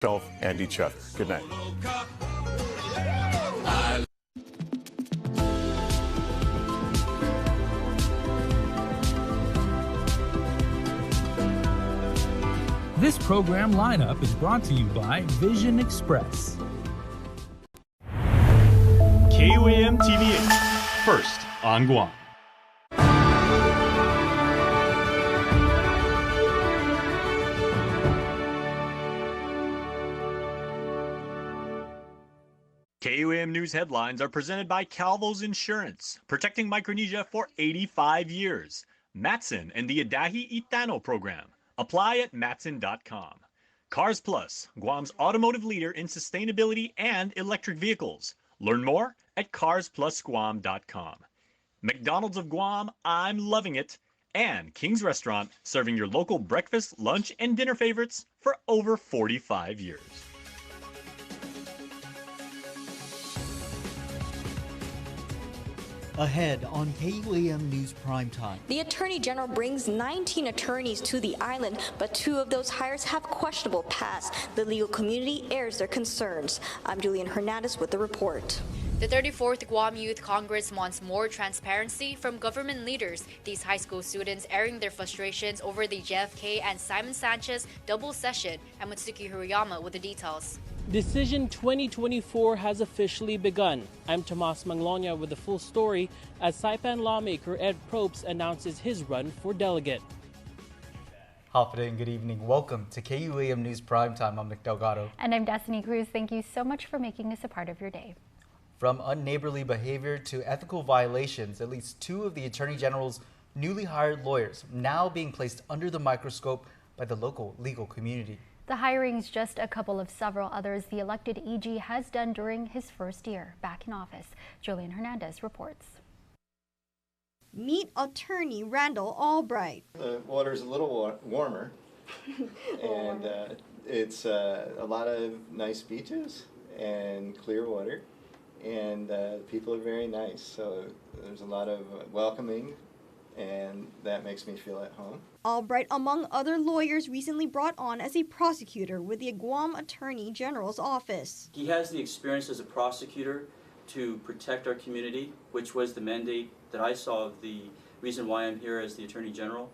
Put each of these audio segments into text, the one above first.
yourself and each other. Good night. This program lineup is brought to you by Vision Express. KUAM TV8, first on Guam. KUAM News headlines are presented by Calvo's Insurance, protecting Micronesia for 85 years. Matson and the Adahi Itano program. Apply at Matson.com. Cars Plus, Guam's automotive leader in sustainability and electric vehicles. Learn more at carsplusguam.com. McDonald's of Guam, I'm loving it. And King's Restaurant, serving your local breakfast, lunch, and dinner favorites for over 45 years. Ahead on KUAM News Primetime. The Attorney General brings 19 attorneys to the island, but 2 of those hires have questionable past. The legal community airs their concerns. I'm Julian Hernandez with the report. The 34th Guam Youth Congress wants more transparency from government leaders. These high school students airing their frustrations over the JFK and Simon Sanchez double session. And Mutsuki Hirayama with the details. Decision 2024 has officially begun. I'm Tomas Manglonia with the full story as Saipan lawmaker Ed Probst announces his run for delegate. Hafide and good evening. Welcome to KUAM News Primetime. I'm Nick Delgado. And I'm Destiny Cruz. Thank you so much for making us a part of your day. From unneighborly behavior to ethical violations, at least 2 of the Attorney General's newly hired lawyers now being placed under the microscope by the local legal community. The hiring's just a couple of several others the elected EG has done during his first year back in office. Julian Hernandez reports. Meet attorney Randall Albright. The water's a little warmer, and it's a lot of nice beaches and clear water, and people are very nice. So there's a lot of welcoming, and that makes me feel at home. Albright, among other lawyers, recently brought on as a prosecutor with the Guam Attorney General's office. He has the experience as a prosecutor to protect our community, which was the mandate that I saw of the reason why I'm here as the Attorney General,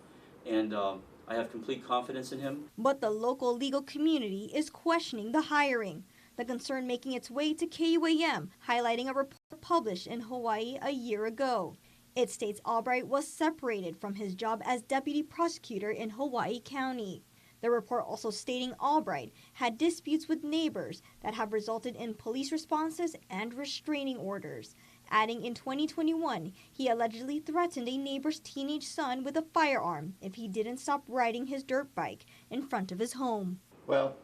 and I have complete confidence in him. But the local legal community is questioning the hiring. The concern making its way to KUAM, highlighting a report published in Hawaii a year ago. It states Albright was separated from his job as deputy prosecutor in Hawaii County. The report also stating Albright had disputes with neighbors that have resulted in police responses and restraining orders. Adding in 2021, he allegedly threatened a neighbor's teenage son with a firearm if he didn't stop riding his dirt bike in front of his home. Well,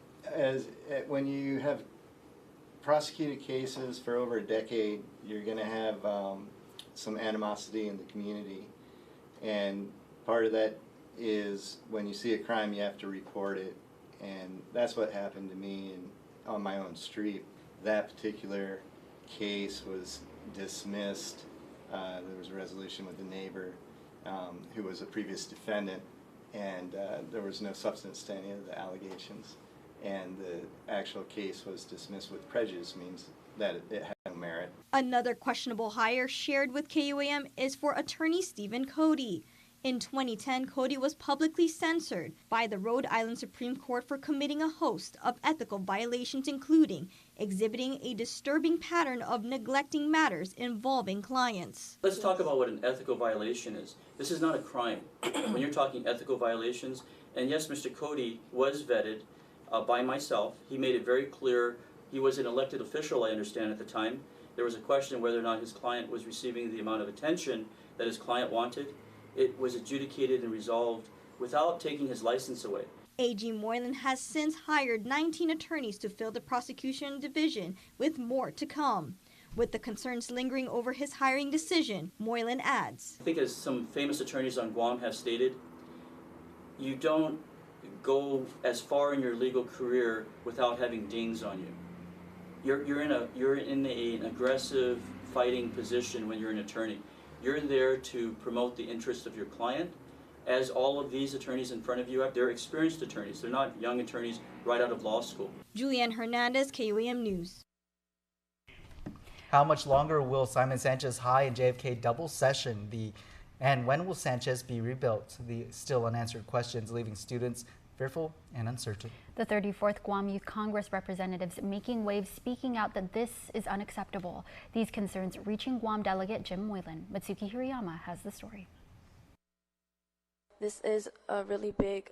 when you have prosecuted cases for over a decade, you're going to have some animosity in the community, and part of that is when you see a crime you have to report it, and that's what happened to me on my own street. That particular case was dismissed. There was a resolution with the neighbor who was a previous defendant, and there was no substance to any of the allegations, and the actual case was dismissed with prejudice, means that it had no merit. Another questionable hire shared with KUAM is for attorney Stephen Cody. In 2010, Cody was publicly censured by the Rhode Island Supreme Court for committing a host of ethical violations, including exhibiting a disturbing pattern of neglecting matters involving clients. Let's talk about what an ethical violation is. This is not a crime. When you're talking ethical violations, and yes, Mr. Cody was vetted by myself. He made it very clear. He was an elected official, I understand, at the time. There was a question whether or not his client was receiving the amount of attention that his client wanted. It was adjudicated and resolved without taking his license away. AG Moylan has since hired 19 attorneys to fill the prosecution division, with more to come. With the concerns lingering over his hiring decision, Moylan adds, I think as some famous attorneys on Guam have stated, you don't go as far in your legal career without having dings on you. You're in an aggressive fighting position when you're an attorney. You're there to promote the interests of your client, as all of these attorneys in front of you have. They're experienced attorneys. They're not young attorneys right out of law school. Julianne Hernandez, KUAM News. How much longer will Simon Sanchez High and JFK double session? And when will Sanchez be rebuilt? The still unanswered questions leaving students fearful and uncertain. The 34th Guam Youth Congress representatives making waves, speaking out that this is unacceptable. These concerns reaching Guam Delegate Jim Moylan. Mitsuki Hirayama has the story. This is a really big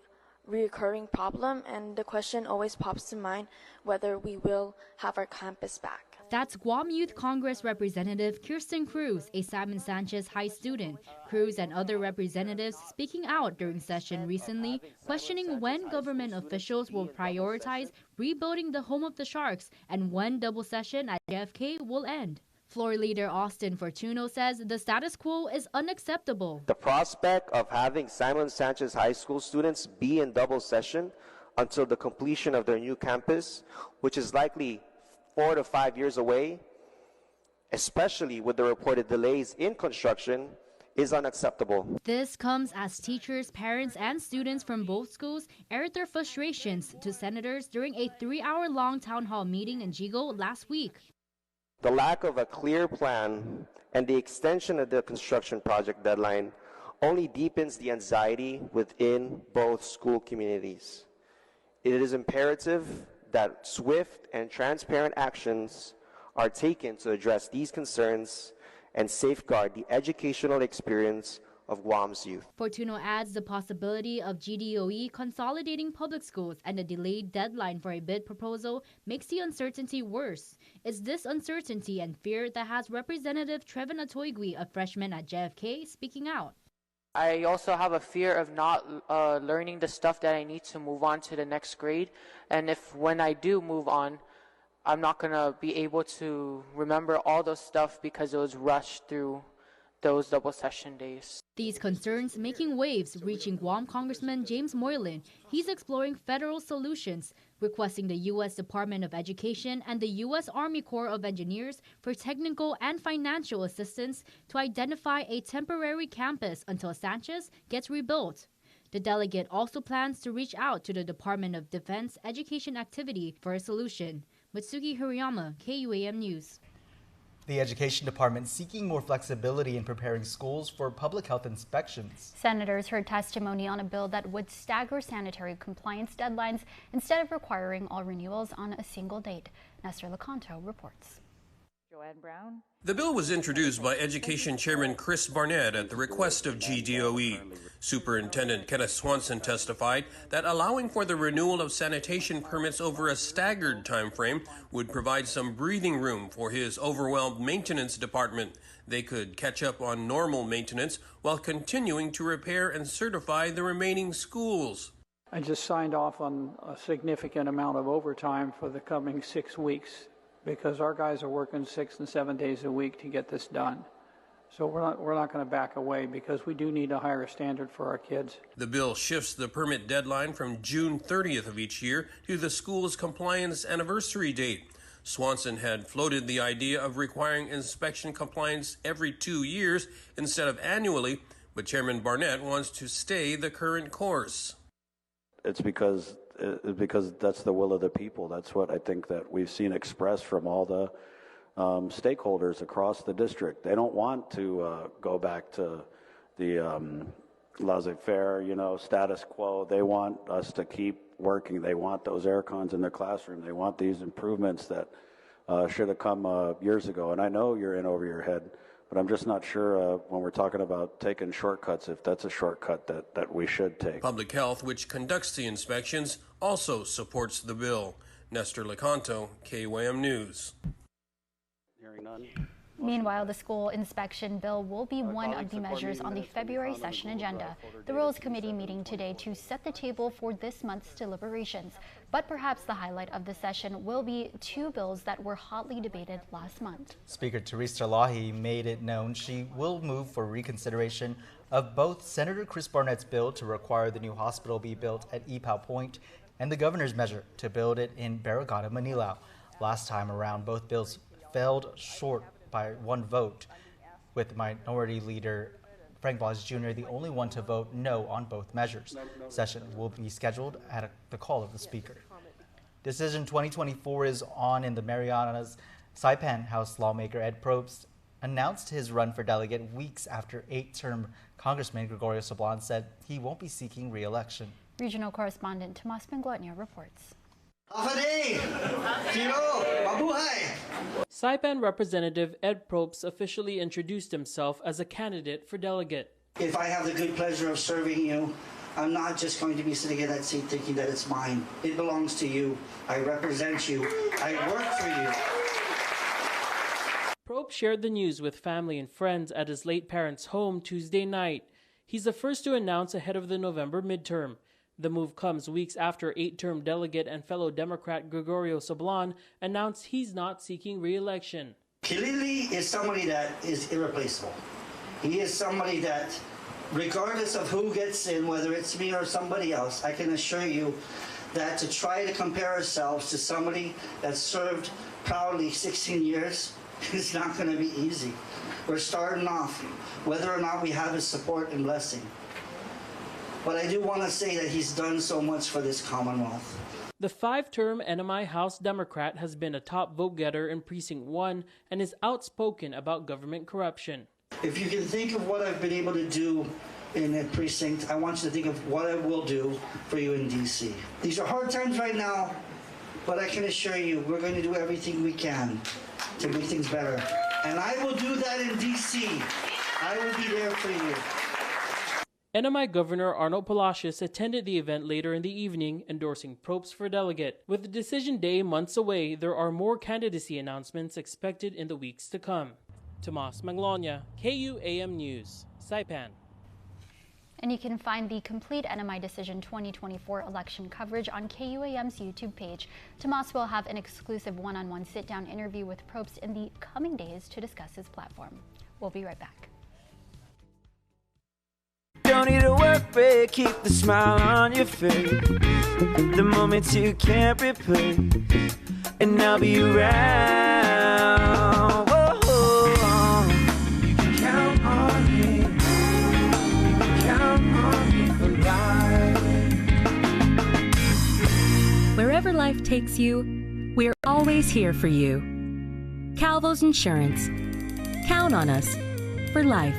reoccurring problem, and the question always pops to mind whether we will have our campus back. That's Guam Youth Congress Representative Kirsten Cruz, a Simon Sanchez High student. Cruz and other representatives speaking out during session recently, questioning when government officials will prioritize rebuilding the home of the Sharks and when double session at JFK will end. Floor leader Austin Fortuno says the status quo is unacceptable. The prospect of having Simon Sanchez High School students be in double session until the completion of their new campus, which is likely 4 to 5 years away, especially with the reported delays in construction, is unacceptable. This comes as teachers, parents, and students from both schools aired their frustrations to senators during a 3-hour-long town hall meeting in Jigo last week. The lack of a clear plan and the extension of the construction project deadline only deepens the anxiety within both school communities. It is imperative that swift and transparent actions are taken to address these concerns and safeguard the educational experience of Guam's youth. Fortuno adds the possibility of GDOE consolidating public schools and a delayed deadline for a bid proposal makes the uncertainty worse. It's this uncertainty and fear that has Representative Trevin Atoygui, a freshman at JFK, speaking out. I also have a fear of not learning the stuff that I need to move on to the next grade. And if when I do move on, I'm not going to be able to remember all those stuff because it was rushed through those double session days. These concerns making waves, reaching Guam Congressman James Moylan. He's exploring federal solutions, requesting the U.S. Department of Education and the U.S. Army Corps of Engineers for technical and financial assistance to identify a temporary campus until Sanchez gets rebuilt. The delegate also plans to reach out to the Department of Defense Education Activity for a solution. Mitsuki Hirayama, KUAM News. The Education Department seeking more flexibility in preparing schools for public health inspections. Senators heard testimony on a bill that would stagger sanitary compliance deadlines instead of requiring all renewals on a single date. Nestor Lecanto reports. Joanne Brown. The bill was introduced by Education Chairman Chris Barnett at the request of GDOE. Superintendent Kenneth Swanson testified that allowing for the renewal of sanitation permits over a staggered time frame would provide some breathing room for his overwhelmed maintenance department. They could catch up on normal maintenance while continuing to repair and certify the remaining schools. I just signed off on a significant amount of overtime for the coming 6 weeks, because our guys are working 6 and 7 days a week to get this done. So we're not going to back away because we do need a higher standard for our kids. The bill shifts the permit deadline from June 30th of each year to the school's compliance anniversary date. Swanson had floated the idea of requiring inspection compliance every 2 years instead of annually, but Chairman Barnett wants to stay the current course. It's because that's the will of the people. That's what I think that we've seen expressed from all the stakeholders across the district. They don't want to go back to the laissez-faire, status quo. They want us to keep working. They want those air cons in their classroom. They want these improvements that should have come years ago. And I know you're in over your head, but I'm just not sure when we're talking about taking shortcuts, if that's a shortcut that we should take. Public Health, which conducts the inspections, also supports the bill. Nestor Lecanto, KUAM News. Hearing none. Meanwhile, the school inspection bill will be one of the measures on the February session agenda. The Rules Committee meeting today to set the table for this month's deliberations. But perhaps the highlight of the session will be 2 bills that were hotly debated last month. Speaker Teresa Lahi made it known she will move for reconsideration of both Senator Chris Barnett's bill to require the new hospital be built at Ipoh Point and the governor's measure to build it in Barrigada, Manilao. Last time around, both bills failed short by 1 vote, with Minority Leader Frank Blas Jr., the only one to vote no on both measures. Session will be scheduled at the call of the Speaker. Decision 2024 is on in the Marianas. Saipan House lawmaker Ed Probst announced his run for delegate weeks after 8-term Congressman Gregorio Sablan said he won't be seeking re-election. Regional correspondent Tomas Benglotnia reports. Saipan Representative Ed Probst officially introduced himself as a candidate for delegate. If I have the good pleasure of serving you, I'm not just going to be sitting in that seat thinking that it's mine. It belongs to you. I represent you. I work for you. Probst shared the news with family and friends at his late parents' home Tuesday night. He's the first to announce ahead of the November midterm. The move comes weeks after 8-term delegate and fellow Democrat Gregorio Sablan announced he's not seeking re-election. Kilili is somebody that is irreplaceable. He is somebody that, regardless of who gets in, whether it's me or somebody else, I can assure you that to try to compare ourselves to somebody that served proudly 16 years is not going to be easy. We're starting off, whether or not we have his support and blessing. But I do want to say that he's done so much for this Commonwealth. The 5-term NMI House Democrat has been a top vote-getter in Precinct 1 and is outspoken about government corruption. If you can think of what I've been able to do in a precinct, I want you to think of what I will do for you in D.C. These are hard times right now, but I can assure you we're going to do everything we can to make things better. And I will do that in D.C. I will be there for you. NMI Governor Arnold Palacios attended the event later in the evening, endorsing Probst for delegate. With the decision day months away, there are more candidacy announcements expected in the weeks to come. Tomas Manglona, KUAM News, Saipan. And you can find the complete NMI Decision 2024 election coverage on KUAM's YouTube page. Tomas will have an exclusive one-on-one sit-down interview with Probst in the coming days to discuss his platform. We'll be right back. Don't need a work break, keep the smile on your face. The moments you can't replace, and I'll be around. Whoa. You can count on me. You can count on me for life. Wherever life takes you, we're always here for you. Calvo's Insurance. Count on us for life.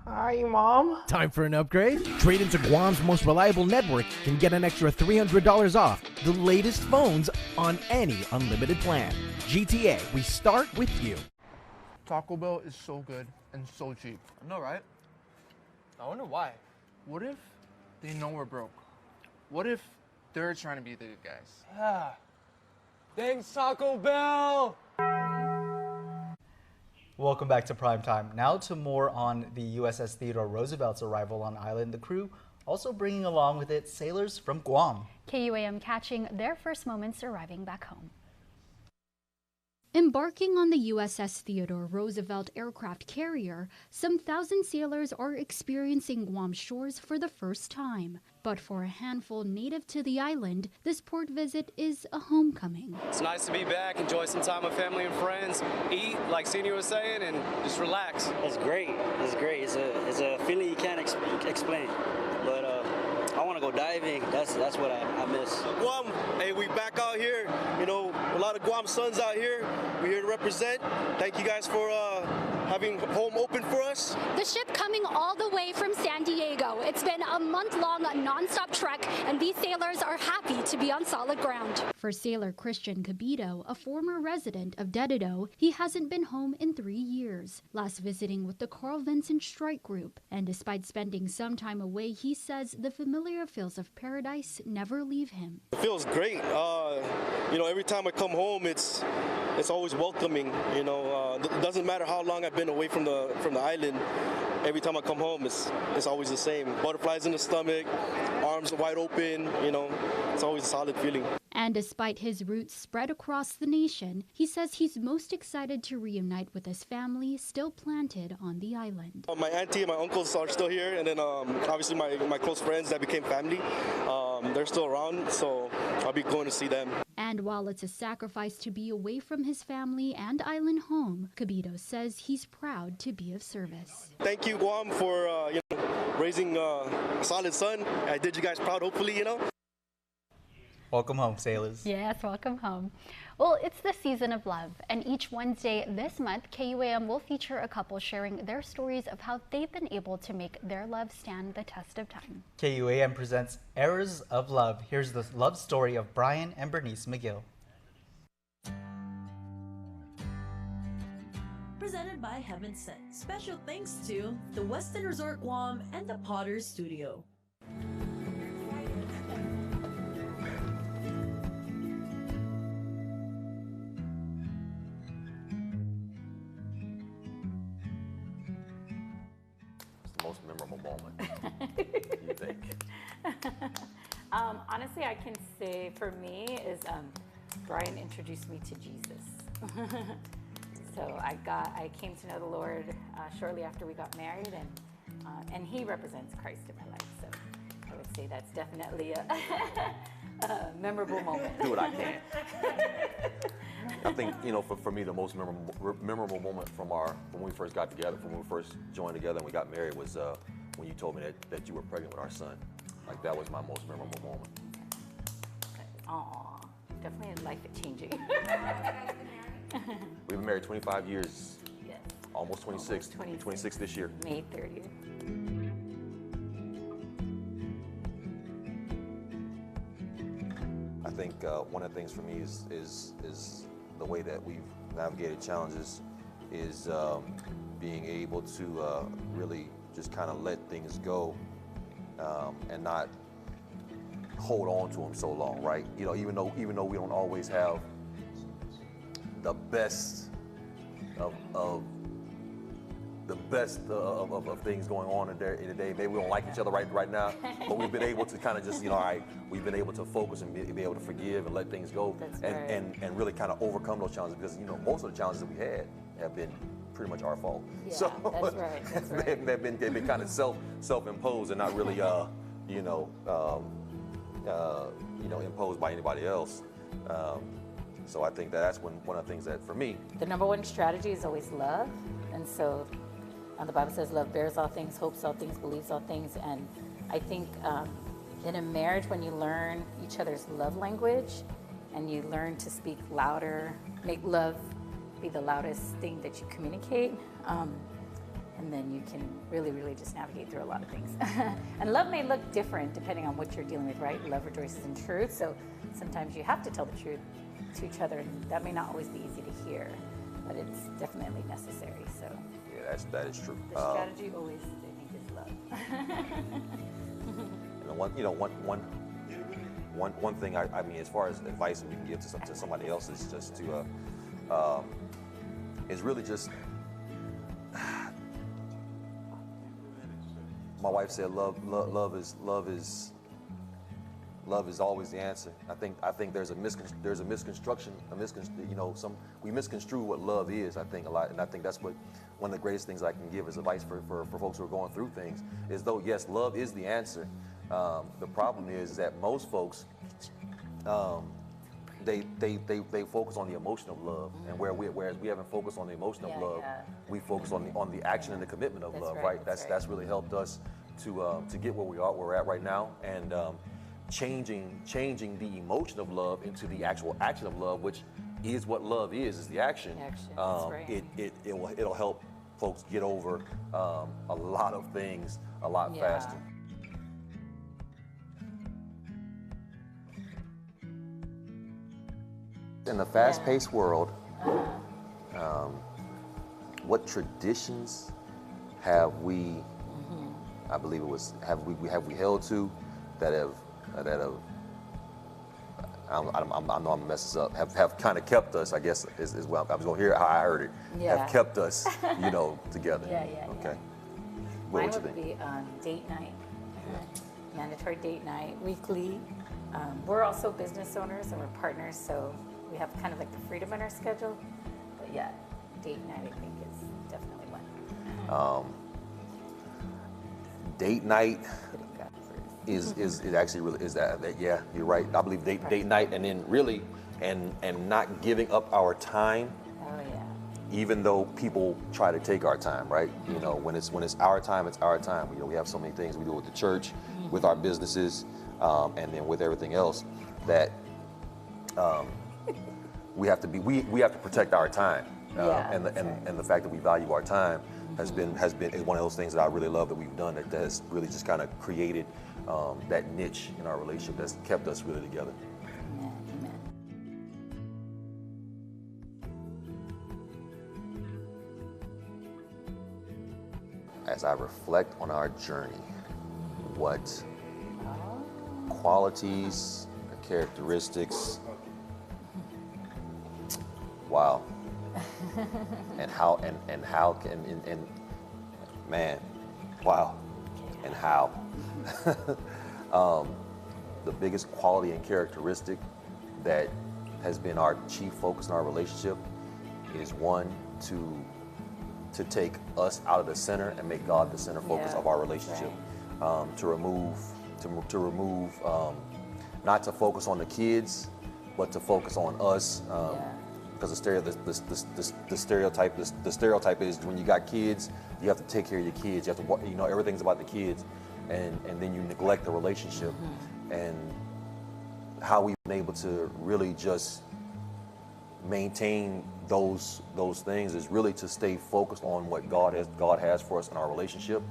Hi, Mom. Time for an upgrade? Trade into Guam's most reliable network and get an extra $300 off the latest phones on any unlimited plan. GTA, we start with you. Taco Bell is so good and so cheap. I know, right? I wonder why. What if they know we're broke? What if they're trying to be the good guys? Ah, thanks, Taco Bell! Welcome back to Primetime. Now to more on the USS Theodore Roosevelt's arrival on island. The crew also bringing along with it sailors from Guam. KUAM catching their first moments arriving back home. Embarking on the USS Theodore Roosevelt aircraft carrier, some thousand sailors are experiencing Guam shores for the first time. But for a handful native to the island, this port visit is a homecoming. It's nice to be back, enjoy some time with family and friends, eat, like Senior was saying, and just relax. It's great. It's great. It's a feeling you can't explain. But I want to go diving. That's what I miss. Guam, hey, we back out here. You know, a lot of Guam sons out here. We're here to represent. Thank you guys for having home open for us. The ship coming all the way from San Diego. It's been a month-long non-stop trek, and these sailors are happy to be on solid ground. For sailor Christian Cabito, a former resident of Delegate, he hasn't been home in 3 years, last visiting with the Carl Vincent Strike Group. And despite spending some time away, he says the familiar feels of paradise never leave him. It feels great. You know, every time I come home, it's always welcoming. You know, it doesn't matter how long I've been away from the island. Every time I come home, it's always the same. Butterflies in the stomach, arms wide open. You know, it's always a solid feeling. And despite his roots spread across the nation, he says he's most excited to reunite with his family still planted on the island. My auntie and my uncles are still here, and then obviously my close friends that became family, they're still around, so I'll be going to see them. And while it's a sacrifice to be away from his family and island home, Cabito says he's proud to be of service. Thank you, Guam, for raising a solid son. I did you guys proud, hopefully, Welcome home, sailors. Yes, welcome home. Well, it's the season of love, and each Wednesday this month, KUAM will feature a couple sharing their stories of how they've been able to make their love stand the test of time. KUAM presents Errors of Love. Here's the love story of Brian and Bernice McGill. Presented by Heaven Sent. Special thanks to the Westin Resort Guam and the Potters Studio. Most memorable moment, you think? Honestly, I can say for me is Brian introduced me to Jesus. So I came to know the Lord shortly after we got married, and he represents Christ in my life. So I would say that's definitely a memorable moment. Do what I can. I think, for me, the most memorable moment from when we first got together, when we first joined together and we got married, was when you told me that you were pregnant with our son. Like, that was my most memorable moment. Aw, definitely life-changing. We've been married 25 years. Yes. Almost 26. 26 this year. May 30th. I think one of the things for me is the way that we've navigated challenges is being able to really just kind of let things go and not hold on to them so long, right? Even though we don't always have the best of things going on in the day. Maybe we don't like each other right now, but we've been able to kind of just, all right, we've been able to focus and be able to forgive and let things go and really kind of overcome those challenges, because, most of the challenges that we had have been pretty much our fault. Yeah, so that's right. That's right. they've been kind of self-imposed and not really, imposed by anybody else. So I think that's one of the things that, for me, the number one strategy is always love. And so the Bible says love bears all things, hopes all things, believes all things. And I think in a marriage, when you learn each other's love language and you learn to speak louder, make love be the loudest thing that you communicate, and then you can really, really just navigate through a lot of things. And love may look different depending on what you're dealing with, right? Love rejoices in truth. So sometimes you have to tell the truth to each other, and that may not always be easy to hear, but it's definitely necessary. So yeah, that is true. The strategy always, I think, is love. One thing I mean, as far as advice that we can give to somebody else, is just to is really just. My wife said, "Love is always the answer." I think there's a misconstruction. We misconstrue what love is, I think, a lot, and I think that's one of the greatest things I can give as advice for folks who are going through things, is though yes, love is the answer. The problem is that most folks they focus on the emotion of love, and whereas we haven't focused on the emotion of love, we focus on the action and the commitment of love, right? That's really helped us to get where we're at right now, and changing the emotion of love into the actual action of love, which is what love is the action. It'll help folks get over a lot of things a lot faster. In the fast-paced world, what traditions have we? I believe it was have we held to that have I know I'm gonna mess this up. Have kind of kept us, I guess, is well. I was gonna hear how I heard it. Yeah. Have kept us, together. Yeah. Okay. Mine would be date night. mandatory date night weekly. We're also business owners and we're partners, so we have kind of like the freedom in our schedule. But yeah, date night I think is definitely one. Date night is actually really is that yeah, you're right. I believe date night, and then really and not giving up our time. Oh yeah. Even though people try to take our time, right? You know, when it's our time, it's our time. You know, we have so many things we do with the church, with our businesses, and then with everything else that we have to protect our time. And the fact that we value our time has been one of those things that I really love that we've done that has really just kind of created that niche in our relationship that's kept us really together. Amen. As I reflect on our journey, what qualities, characteristics, wow, and how man, wow, and how. The biggest quality and characteristic that has been our chief focus in our relationship is one, to take us out of the center and make God the center focus of our relationship. Right. To remove, not to focus on the kids, but to focus on us. Because the stereotype is when you got kids, you have to take care of your kids. You have to, you know, everything's about the kids, and then you neglect the relationship. And how we've been able to really just maintain those things is really to stay focused on what God has for us in our relationship,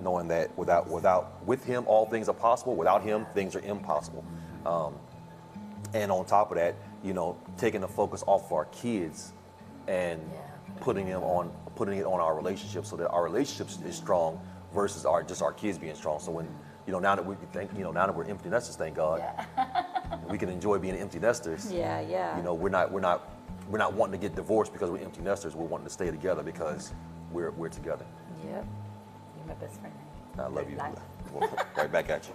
knowing that with Him all things are possible. Without Him things are impossible. And on top of that, you know, taking the focus off of our kids and putting it on our relationship, so that our relationship is strong versus our kids being strong. So when, you know, now that we're empty nesters, thank God, we can enjoy being empty nesters. Yeah. You know, we're not wanting to get divorced because we're empty nesters. We're wanting to stay together because we're together. Yep. You're my best friend. I love you. Right back at you.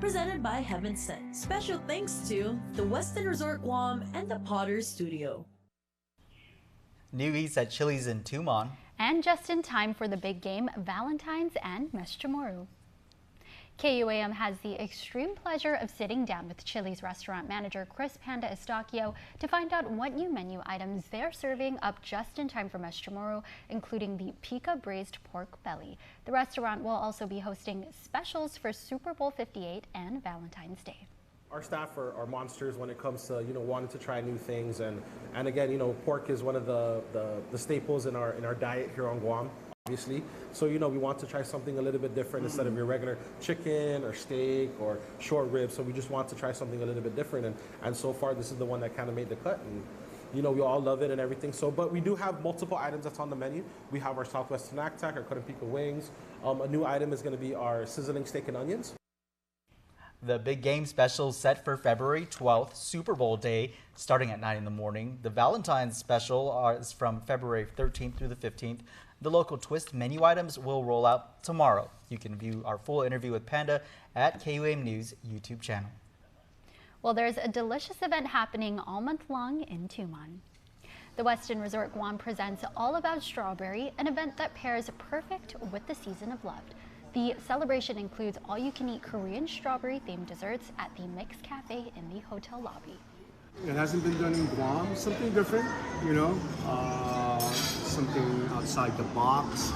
Presented by Heaven Sent. Special thanks to the Westin Resort Guam and the Potter Studio. New eats at Chili's in Tumon. And just in time for the big game, Valentine's and Mes Chamorro. KUAM has the extreme pleasure of sitting down with Chili's restaurant manager Chris Panda Estacio to find out what new menu items they're serving up just in time for Mes Chamorro, including the pica braised pork belly. The restaurant will also be hosting specials for Super Bowl 58 and Valentine's Day. Our staff are monsters when it comes to, you know, wanting to try new things, and again, you know, pork is one of the staples in our diet here on Guam, obviously. So, you know, we want to try something a little bit different instead of your regular chicken or steak or short ribs. So we just want to try something a little bit different, and so far this is the one that kind of made the cut, and you know, we all love it and everything. So, but we do have multiple items that's on the menu. We have our Southwest Snack Tack, our cut and pico wings. A new item is going to be our sizzling steak and onions. The big game special set for February 12th, Super Bowl day, starting at 9 in the morning. The Valentine's special is from February 13th through the 15th. The local twist menu items will roll out tomorrow. You can view our full interview with Panda at KUAM News YouTube channel. Well, there's a delicious event happening all month long in Tumon. The Westin Resort Guam presents All About Strawberry, an event that pairs perfect with the season of love. The celebration includes all-you-can-eat Korean strawberry-themed desserts at the Mix Cafe in the hotel lobby. It hasn't been done in Guam, something different, you know, something outside the box.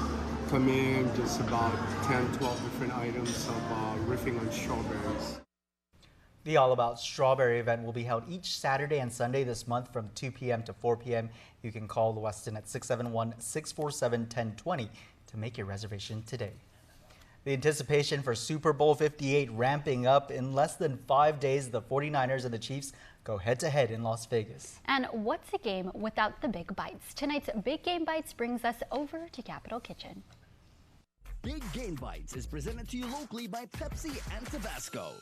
Come in, just about 10, 12 different items of riffing on strawberries. The All About Strawberry event will be held each Saturday and Sunday this month from 2 p.m. to 4 p.m. You can call the Westin at 671-647-1020 to make your reservation today. The anticipation for Super Bowl 58 ramping up. In less than 5 days, the 49ers and the Chiefs go head-to-head in Las Vegas. And what's a game without the Big Bites? Tonight's Big Game Bites brings us over to Capitol Kitchen. Big Game Bites is presented to you locally by Pepsi and Tabasco.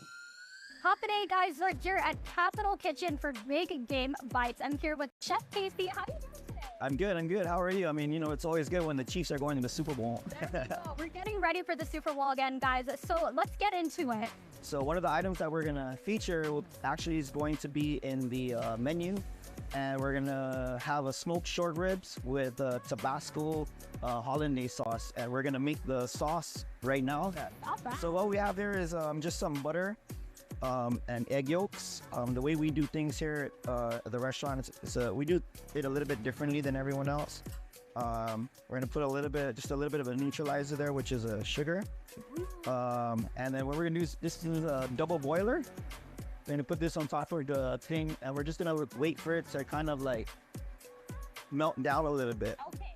Happening, guys, we're here at Capitol Kitchen for Big Game Bites. I'm here with Chef Casey. How are you doing today? I'm good. How are you? I mean, it's always good when the Chiefs are going to the Super Bowl. We're getting ready for the Super Bowl again, guys. So let's get into it. So one of the items that we're going to feature actually is going to be in the menu. And we're going to have a smoked short ribs with Tabasco hollandaise sauce. And we're going to make the sauce right now. So what we have here is just some butter. And egg yolks. The way we do things here at the restaurant is we do it a little bit differently than everyone else. We're gonna put just a little bit of a neutralizer there, which is sugar. And then what we're gonna do is this is a double boiler. We're gonna put this on top of the thing, and we're just gonna wait for it to kind of like melt down a little bit. Okay.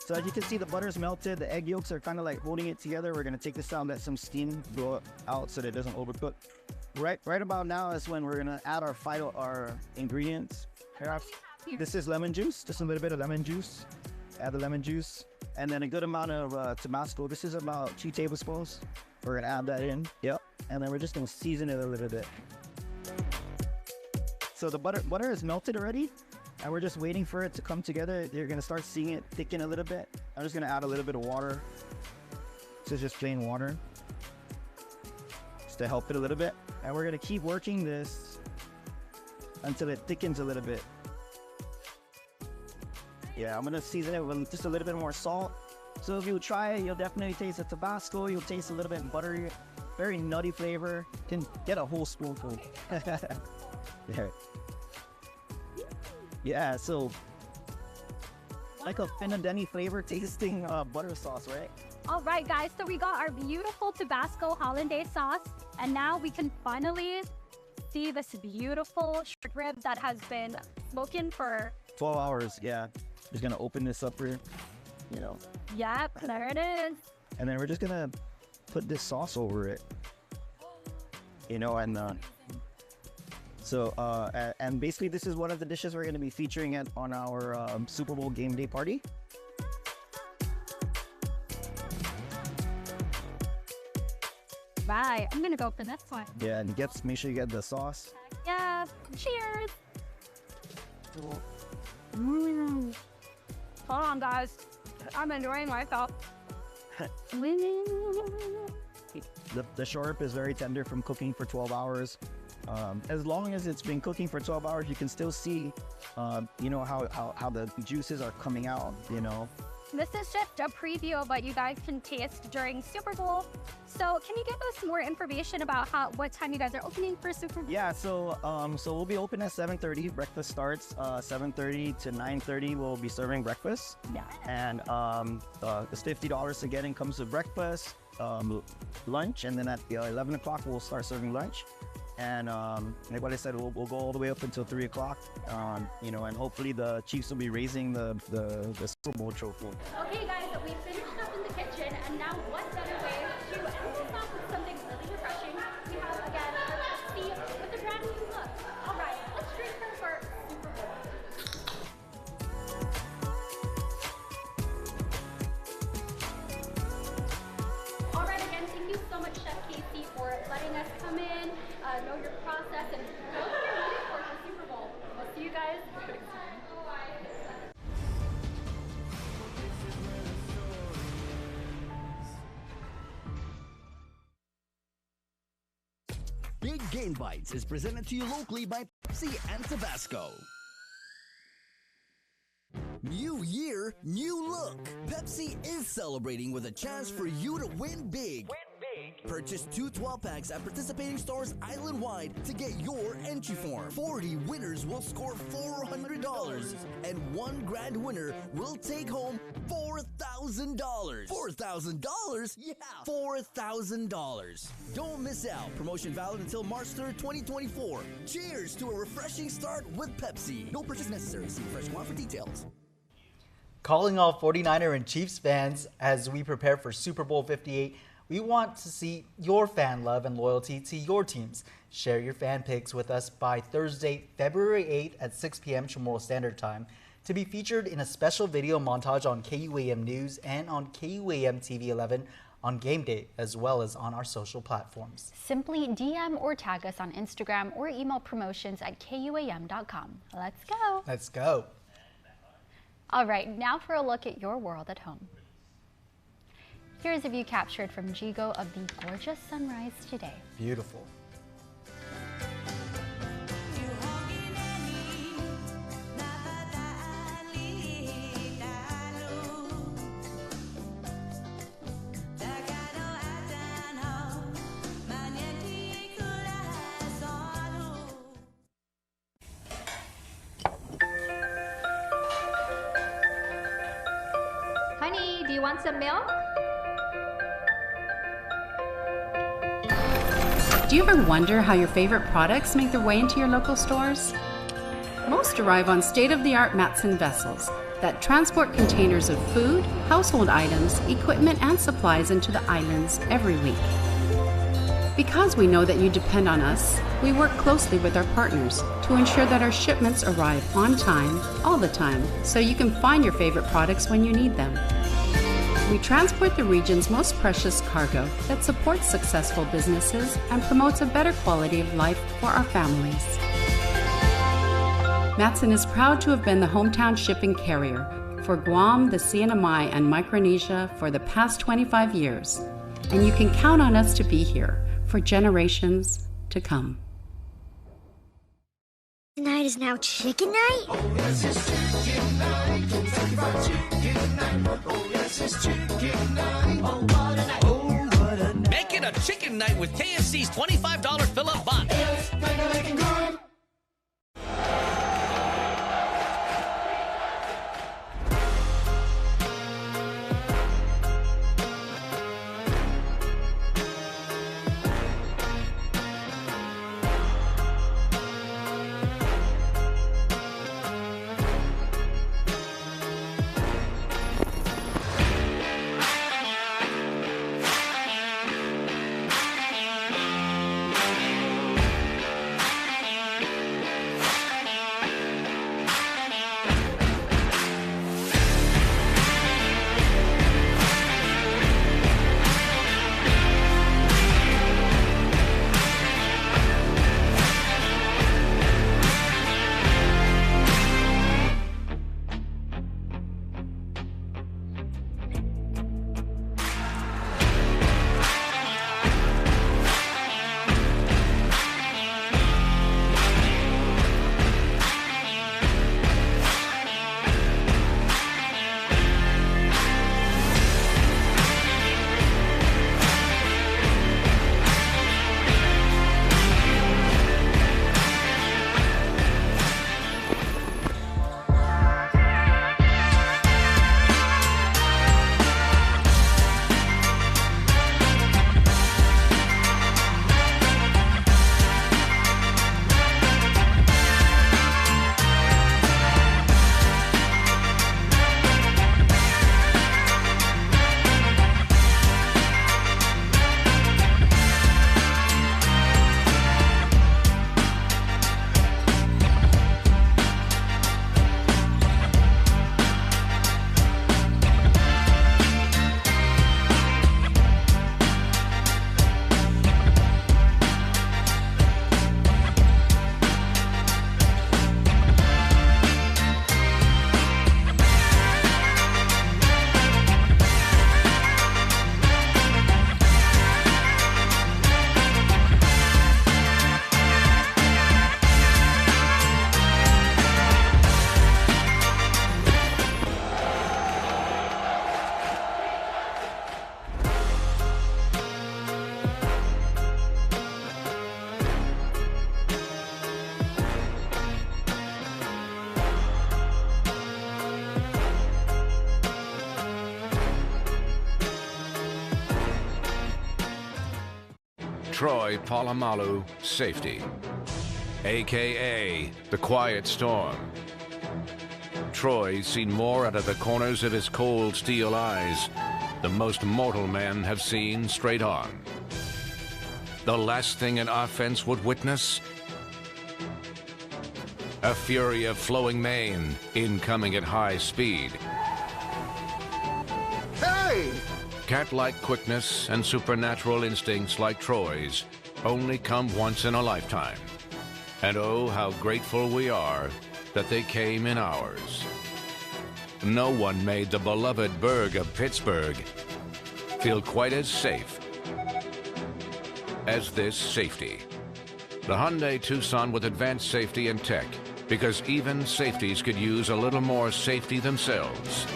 So as you can see, the butter's melted, the egg yolks are kind of like holding it together. We're gonna take this out, let some steam go out so that it doesn't overcook. Right about now is when we're gonna add our ingredients. This is lemon juice, just a little bit of lemon juice. Add the lemon juice, and then a good amount of Tabasco. This is about 2 tablespoons. We're gonna add that in, yep. And then we're just gonna season it a little bit. So the butter is melted already. And we're just waiting for it to come together. You're gonna start seeing it thicken a little bit. I'm just gonna add a little bit of water. This is just plain water, just to help it a little bit. And we're gonna keep working this until it thickens a little bit. Yeah, I'm gonna season it with just a little bit more salt. So if you try it, you'll definitely taste the Tabasco. You'll taste a little bit buttery, very nutty flavor. You can get a whole spoonful. Yeah. Yeah, so like a Finadeni flavor tasting butter sauce, right? All right, guys, so we got our beautiful Tabasco hollandaise sauce, and now we can finally see this beautiful short rib that has been smoking for 12 hours, yeah. Just gonna open this up here, Yep, there it is. And then we're just gonna put this sauce over it, and basically this is one of the dishes we're going to be featuring on our Super Bowl game day party. Right, I'm gonna go for this one. Yeah, and make sure you get the sauce. Yeah, cheers. Hold on, guys. I'm enjoying myself. The short rib is very tender from cooking for 12 hours. As long as it's been cooking for 12 hours, you can still see, how the juices are coming out, This is just a preview of what you guys can taste during Super Bowl. So can you give us more information about what time you guys are opening for Super Bowl? Yeah, so we'll be open at 7:30. Breakfast starts 7:30 to 9:30. We'll be serving breakfast. Yeah. And it's $50 to get in. Comes with breakfast, lunch, and then at 11 o'clock we'll start serving lunch. And like what I said, we'll go all the way up until 3 o'clock. And hopefully the Chiefs will be raising the Super Bowl trophy. Okay, guys, we finished up in the kitchen, and now what better way to end this off with something really refreshing? We have again a Pepsi with a brand new look. All right, let's drink her for Super Bowl. All right, again, thank you so much, Chef Casey, for letting us come in, know your process, and know what you're looking for Super Bowl. We'll see you guys next time. Big Game Bites is presented to you locally by Pepsi and Tabasco. New year, new look. Pepsi is celebrating with a chance for you to win big. Purchase 2 12-packs at participating stores island-wide to get your entry form. 40 winners will score $400, and 1 grand winner will take home $4,000. $4,000? Yeah, $4,000. Don't miss out. Promotion valid until March 3rd, 2024. Cheers to a refreshing start with Pepsi. No purchase necessary. See Fresh One for details. Calling all 49er and Chiefs fans as we prepare for Super Bowl 58. We want to see your fan love and loyalty to your teams. Share your fan pics with us by Thursday, February 8th at 6 p.m. Chamorro Standard Time to be featured in a special video montage on KUAM News and on KUAM TV 11 on game day as well as on our social platforms. Simply DM or tag us on Instagram or email promotions@kuam.com. Let's go. Let's go. All right, now for a look at your world at home. Here's a view captured from Jigo of the gorgeous sunrise today. Beautiful. Honey, do you want some milk? Do you ever wonder how your favorite products make their way into your local stores? Most arrive on state-of-the-art Matson vessels that transport containers of food, household items, equipment, and supplies into the islands every week. Because we know that you depend on us, we work closely with our partners to ensure that our shipments arrive on time, all the time, so you can find your favorite products when you need them. We transport the region's most precious cargo that supports successful businesses and promotes a better quality of life for our families. Matson is proud to have been the hometown shipping carrier for Guam, the CNMI, and Micronesia for the past 25 years, and you can count on us to be here for generations to come. Tonight is now chicken night? Oh, yes, it's chicken night. Kentucky Fried Chicken night. Oh, yes, it's chicken night. Oh, what a night. Oh, what a night. Make it a chicken night with KFC's $25 fill-up box. It's gonna make it good. Troy Polamalu Safety, a.k.a. the Quiet Storm. Troy's seen more out of the corners of his cold steel eyes than most mortal men have seen straight on. The last thing an offense would witness? A fury of flowing mane, incoming at high speed. Hey! Cat-like quickness and supernatural instincts like Troy's only come once in a lifetime. And oh, how grateful we are that they came in ours. No one made the beloved burg of Pittsburgh feel quite as safe as this safety. The Hyundai Tucson with advanced safety and tech, because even safeties could use a little more safety themselves.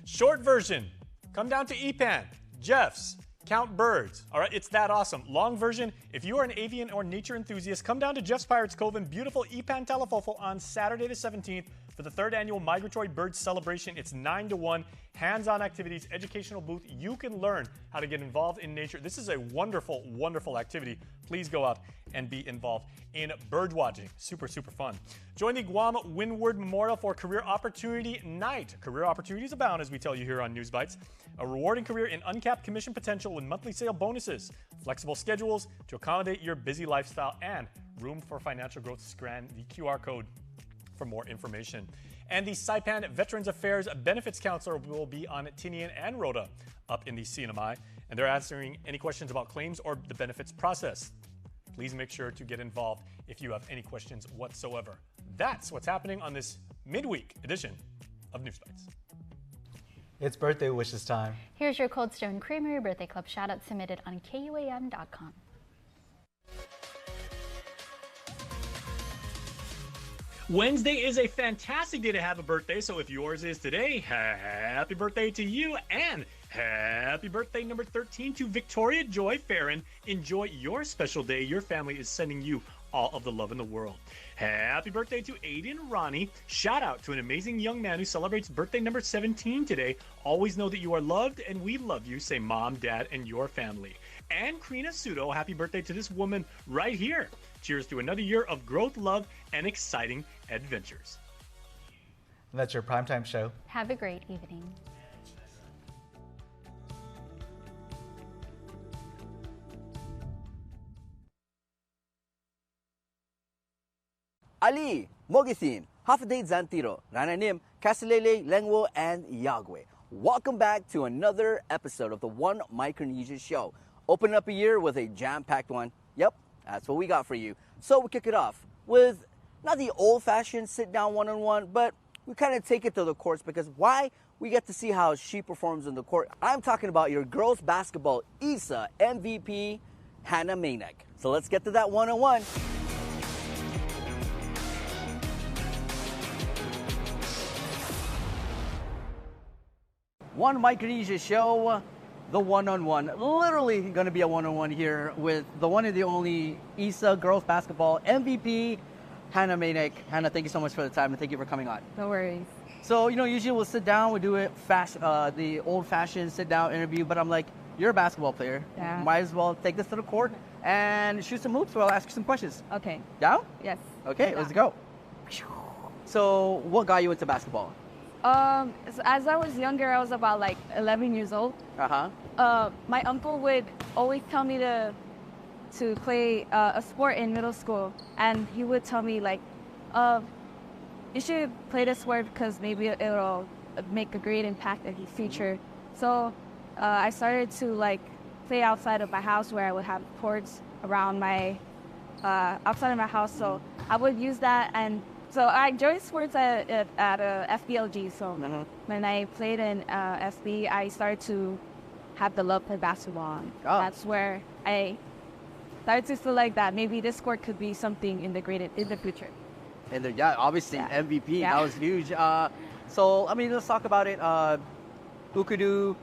Short version, come down to EPAN, Jeff's, count birds. All right, it's that awesome. Long version, if you are an avian or nature enthusiast, come down to Jeff's Pirates Cove in beautiful EPAN Talafofo on Saturday the 17th for the 3rd annual Migratory Birds Celebration. It's 9 to 1, hands-on activities, educational booth. You can learn how to get involved in nature. This is a wonderful, wonderful activity. Please go out and be involved in bird watching. Super, super fun. Join the Guam Windward Memorial for Career Opportunity Night. Career opportunities abound, as we tell you here on News Bites. A rewarding career in uncapped commission potential with monthly sale bonuses, flexible schedules to accommodate your busy lifestyle, and room for financial growth. Scan the QR code for more information. And the Saipan Veterans Affairs Benefits Counselor will be on Tinian and Rhoda up in the CNMI, and they're answering any questions about claims or the benefits process. Please make sure to get involved if you have any questions whatsoever. That's what's happening on this midweek edition of News Bites. It's birthday wishes time. Here's your Cold Stone Creamery Birthday Club shout-out submitted on KUAM.com. Wednesday is a fantastic day to have a birthday, so if yours is today, happy birthday to you, and happy birthday number 13 to Victoria Joy Farron. Enjoy your special day. Your family is sending you all of the love in the world. Happy birthday to Aiden Ronnie. Shout out to an amazing young man who celebrates birthday number 17 today. Always know that you are loved and we love you. Say mom, dad, and your family. And Karina Sudo, happy birthday to this woman right here. Cheers to another year of growth, love, and exciting adventures. That's your primetime show. Have a great evening. Ali, Mogisin, Hafade Zantiro, Rananim, Kasilele, Lengwo, and Yagwe. Welcome back to another episode of the One Micronesia Show. Open up a year with a jam-packed one. Yep, that's what we got for you. So we kick it off with not the old-fashioned sit-down one-on-one, but we kind of take it to the courts because why? We get to see how she performs in the court. I'm talking about your girls basketball ISA MVP, Hannah Manek. So let's get to that one-on-one. One Micronesia Show, the one-on-one. Literally going to be a one-on-one here with the one and the only ISA girls basketball MVP, Hannah Manek. Hannah, thank you so much for the time and thank you for coming on. No worries. So, usually we'll sit down, we do it fast, the old-fashioned sit-down interview, but I'm like, you're a basketball player. Yeah. Might as well take this to the court and shoot some hoops, so I'll ask you some questions. Okay. Down? Yes. Okay, let's go. So, what got you into basketball? So as I was younger, I was about 11 years old. My uncle would always tell me to play a sport in middle school, and he would tell me you should play this sport because maybe it'll make a great impact in the future. So I started to play outside of my house where I would have courts around my outside of my house. So I would use that, and so I joined sports at FBLG. So when I played in FB, I started to have the love for basketball. That's where I started to feel like that maybe this sport could be something in the future. And obviously MVP, that was huge. So let's talk about it. Ukudu,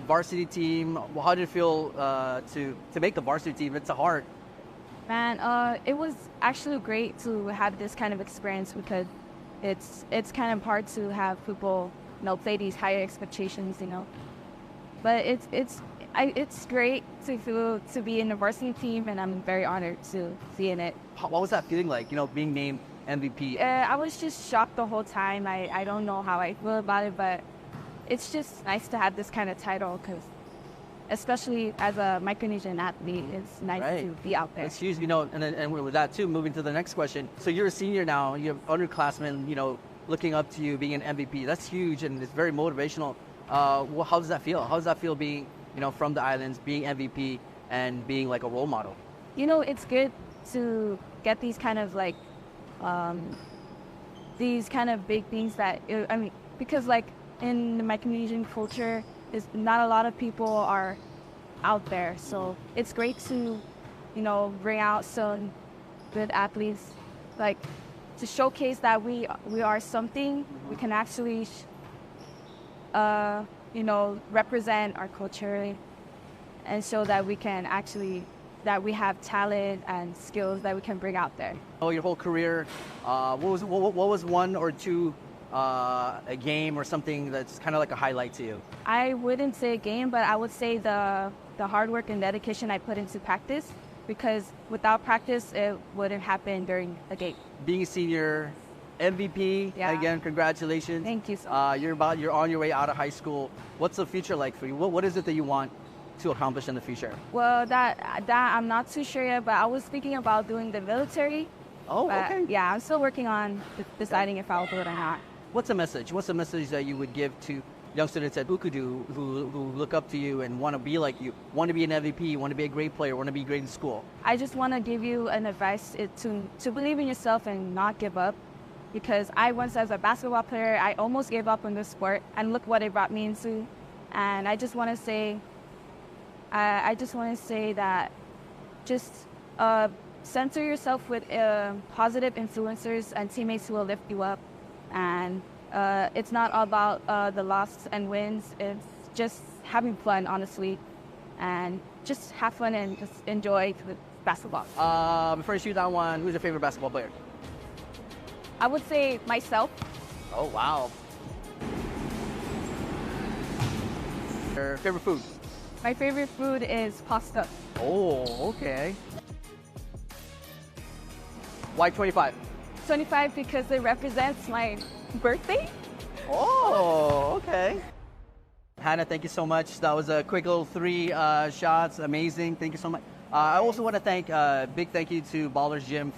varsity team. How did it feel to make the varsity team? It's hard. Man, it was actually great to have this kind of experience because it's kind of hard to have people play these higher expectations, But it's great to be in the varsity team, and I'm very honored to be in it. What was that feeling like? Being named MVP. I was just shocked the whole time. I don't know how I feel about it, but it's just nice to have this kind of title because especially as a Micronesian athlete, it's nice to be out there. It's huge, you know, and with that too, moving to the next question. So you're a senior now, you have underclassmen, you know, looking up to you, being an MVP. That's huge and it's very motivational. Well, how does that feel? How does that feel being, you know, from the islands, being MVP and being like a role model? You know, it's good to get these kind of like, these kind of big things that, I mean, because like in the Micronesian culture, not a lot of people are out there. So it's great to, you know, bring out some good athletes, like to showcase that we are something. We can actually, you know, represent our culture and show that we can actually, that we have talent and skills that we can bring out there. Oh, your whole career, what was one or two a game or something that's kind of like a highlight to you? I wouldn't say a game, but I would say the hard work and dedication I put into practice, because without practice, it wouldn't happen during a game. Being a senior, MVP, again, congratulations. Thank you so much. You're on your way out of high school. What's the future like for you? What is it that you want to accomplish in the future? Well, that I'm not too sure yet, but I was thinking about doing the military. Oh, okay. Yeah, I'm still working on deciding if I'll do it or not. What's the message? What's the message that you would give to young students at Ukudu who look up to you and want to be like you, want to be an MVP, want to be a great player, want to be great in school? I just want to give you an advice to believe in yourself and not give up. Because I once, as a basketball player, I almost gave up on this sport, and look what it brought me into. And I just want to say, that just center yourself with positive influencers and teammates who will lift you up. And it's not all about the losses and wins. It's just having fun, honestly, and just have fun and just enjoy the basketball. Before you shoot that one, who's your favorite basketball player? I would say myself. Oh, wow. Your favorite food? My favorite food is pasta. Oh, okay. Why 25? 25 because it represents my birthday. Oh, okay. Hannah, thank you so much. That was a quick little 3 shots. Amazing. Thank you so much. I also want to thank, big thank you to Ballers Gym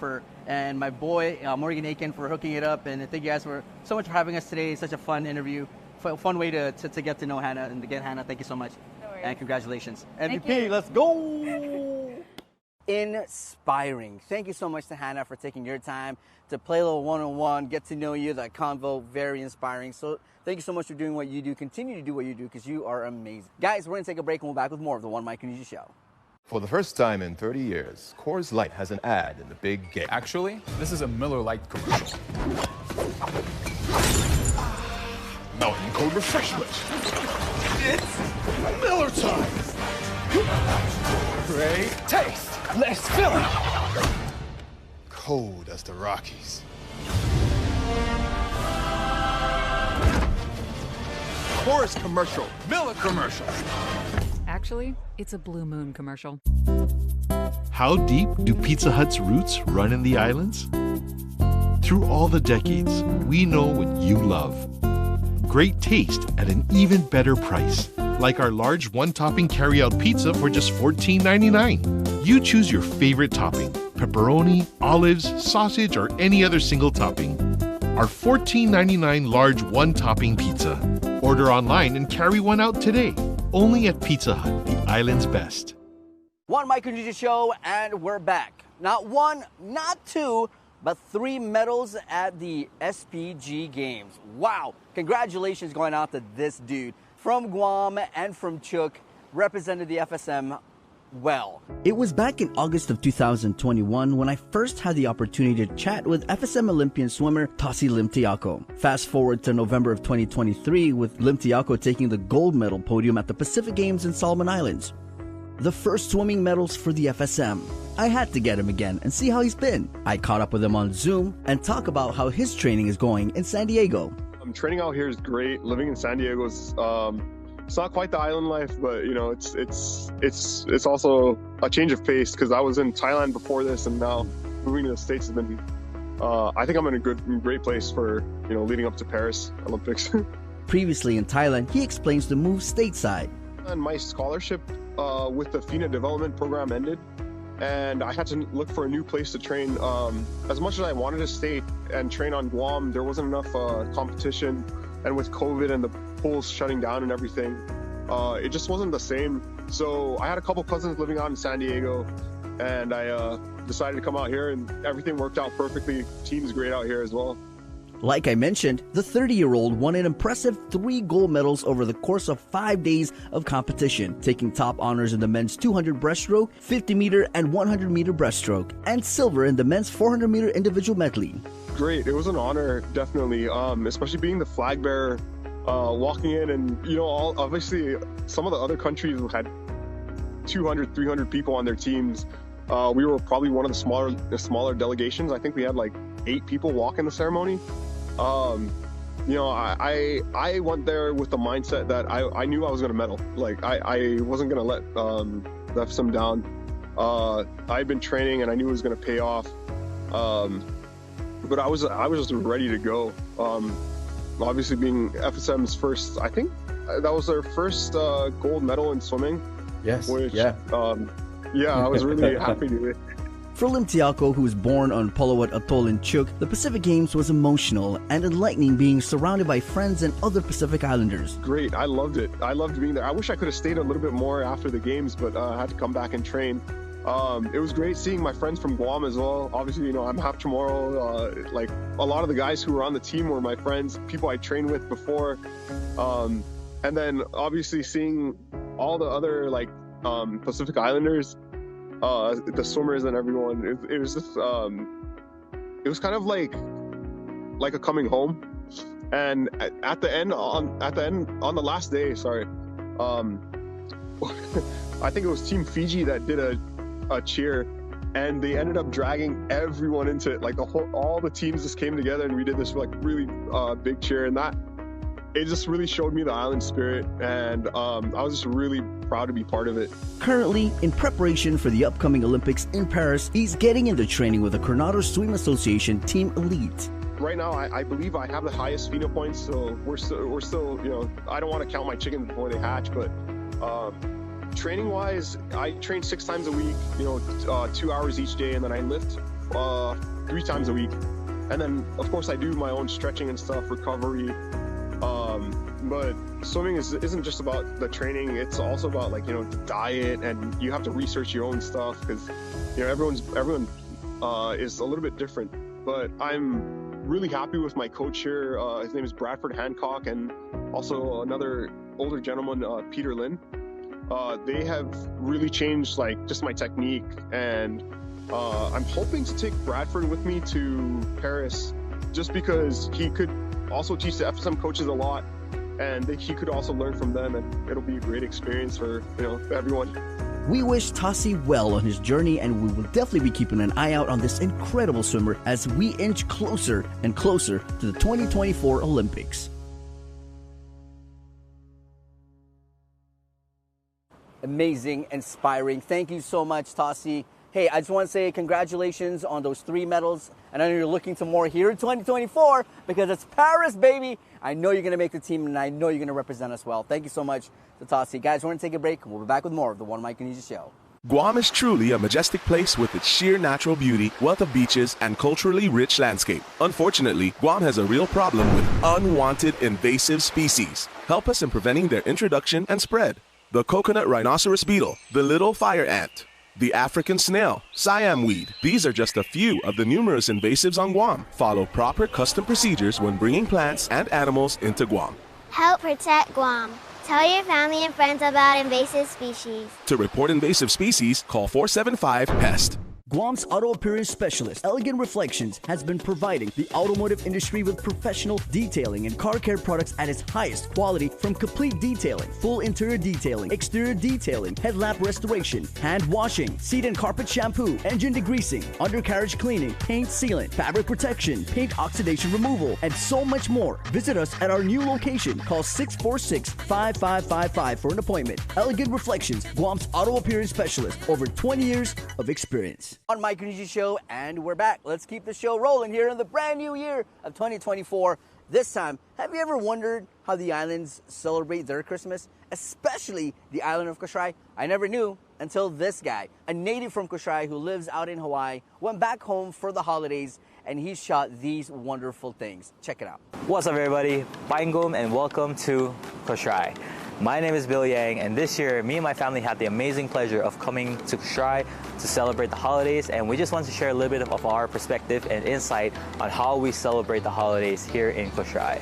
and my boy, Morgan Aiken, for hooking it up. And thank you guys so much for having us today. It's such a fun interview, fun way to get to know Hannah. And again, Hannah, thank you so much. No worries. And congratulations. MVP, let's go! Inspiring. Thank you so much to Hannah for taking your time to play a little one-on-one, get to know you, that convo, very inspiring. So thank you so much for doing what you do. Continue to do what you do because you are amazing. Guys, we're going to take a break and we'll be back with more of the One Micronesia Show. For the first time in 30 years, Coors Light has an ad in the big game. Actually, this is a Miller Lite commercial. Mountain Cold Refreshment. It's Miller time. Great taste. Less filling. Cold as the Rockies. Coors commercial. Miller commercial. Actually, it's a Blue Moon commercial. How deep do Pizza Hut's roots run in the islands? Through all the decades, we know what you love. Great taste at an even better price. Like our large one-topping carry-out pizza for just $14.99. You choose your favorite topping, pepperoni, olives, sausage, or any other single topping. Our $14.99 large one-topping pizza. Order online and carry one out today. Only at Pizza Hut, the island's best. One Micronesia Show, and we're back. Not 1, not 2, but 3 medals at the SPG Games. Wow. Congratulations going out to this dude. From Guam and from Chuuk, represented the FSM well. It was back in August of 2021 when I first had the opportunity to chat with FSM Olympian swimmer Tassie Limtiaco. Fast forward to November of 2023 with Limtiaco taking the gold medal podium at the Pacific Games in Solomon Islands. The first swimming medals for the FSM. I had to get him again and see how he's been. I caught up with him on Zoom and talk about how his training is going in San Diego. Training out here is great. Living in San Diego is it's not quite the island life, but you know, it's also a change of pace because I was in Thailand before this, and now moving to the States has been. I think I'm in a great place for leading up to Paris Olympics. Previously in Thailand, he explains the move stateside. And my scholarship with the FINA development program ended, and I had to look for a new place to train. As much as I wanted to stay and train on Guam, there wasn't enough competition, and with COVID and the pools shutting down and everything, it just wasn't the same. So I had a couple cousins living out in San Diego, and I decided to come out here, and everything worked out perfectly. Team's great out here as well. Like I mentioned, the 30-year-old won an impressive 3 gold medals over the course of 5 days of competition, taking top honors in the men's 200 breaststroke, 50-meter, and 100-meter breaststroke, and silver in the men's 400-meter individual medley. Great. It was an honor, definitely, especially being the flag bearer, walking in, and, you know, obviously some of the other countries had 200, 300 people on their teams. We were probably one of the smaller delegations. I think we had like 8 people walk in the ceremony. You know, I went there with the mindset that I knew I was going to medal. Like I wasn't going to let the FSM down. I'd been training and I knew it was going to pay off. But I was just ready to go. Obviously being FSM's first, I think that was their first gold medal in swimming. Yes. Which, yeah, I was really happy to do it. For Lim Tiaco, who was born on Palawan Atoll in Chuuk, the Pacific Games was emotional and enlightening, being surrounded by friends and other Pacific Islanders. Great, I loved it. I loved being there. I wish I could have stayed a little bit more after the games, but I had to come back and train. It was great seeing my friends from Guam as well. Obviously, you know, I'm half Chamorro. Like a lot of the guys who were on the team were my friends, people I trained with before. And then obviously seeing all the other like Pacific Islanders, the swimmers and everyone, it was just it was kind of like a coming home. And at the end on the last day, I think it was Team Fiji that did a cheer, and they ended up dragging everyone into it. Like all the teams just came together and we did this like really big cheer, and that it just really showed me the island spirit, and I was just really proud to be part of it. Currently, in preparation for the upcoming Olympics in Paris, he's getting into training with the Coronado Swim Association Team Elite. Right now, I believe I have the highest FINA points, so we're still, you know, I don't want to count my chickens before they hatch, but training-wise, I train 6 times a week, you know, 2 hours each day, and then I lift 3 times a week. And then, of course, I do my own stretching and stuff, recovery. But swimming isn't just about the training, it's also about, like, you know, the diet, and you have to research your own stuff, because, you know, everyone is a little bit different. But I'm really happy with my coach here. His name is Bradford Hancock, and also another older gentleman, Peter Lin. They have really changed, like, just my technique, and I'm hoping to take Bradford with me to Paris, just because he could also teach the FSM coaches a lot, and he could also learn from them, and it'll be a great experience for, you know, everyone. We wish Tassi well on his journey, and we will definitely be keeping an eye out on this incredible swimmer as we inch closer and closer to the 2024 Olympics. Amazing, inspiring. Thank you so much, Tassi. Hey, I just want to say congratulations on those 3 medals. And I know you're looking to more here in 2024 because it's Paris, baby. I know you're going to make the team, and I know you're going to represent us well. Thank you so much to Tassi. Guys, we're going to take a break, and we'll be back with more of the One Micronesia Show. Guam is truly a majestic place with its sheer natural beauty, wealth of beaches, and culturally rich landscape. Unfortunately, Guam has a real problem with unwanted invasive species. Help us in preventing their introduction and spread. The coconut rhinoceros beetle, the little fire ant, the African snail, Siam weed. These are just a few of the numerous invasives on Guam. Follow proper custom procedures when bringing plants and animals into Guam. Help protect Guam. Tell your family and friends about invasive species. To report invasive species, call 475-PEST. Guam's auto appearance specialist, Elegant Reflections, has been providing the automotive industry with professional detailing and car care products at its highest quality, from complete detailing, full interior detailing, exterior detailing, headlamp restoration, hand washing, seat and carpet shampoo, engine degreasing, undercarriage cleaning, paint sealant, fabric protection, paint oxidation removal, and so much more. Visit us at our new location. Call 646-5555 for an appointment. Elegant Reflections, Guam's auto appearance specialist, over 20 years of experience. On Micronesia Show, and we're back. Let's keep the show rolling here in the brand new year of 2024. This time, have you ever wondered how the islands celebrate their Christmas, especially the island of Kosrae? I never knew until this guy, a native from Kosrae who lives out in Hawaii, went back home for the holidays and he shot these wonderful things. Check it out. What's up, everybody? Paingum and welcome to Kosrae. My name is Bill Yang, and this year, me and my family had the amazing pleasure of coming to Kosrae to celebrate the holidays, and we just want to share a little bit of our perspective and insight on how we celebrate the holidays here in Kosrae.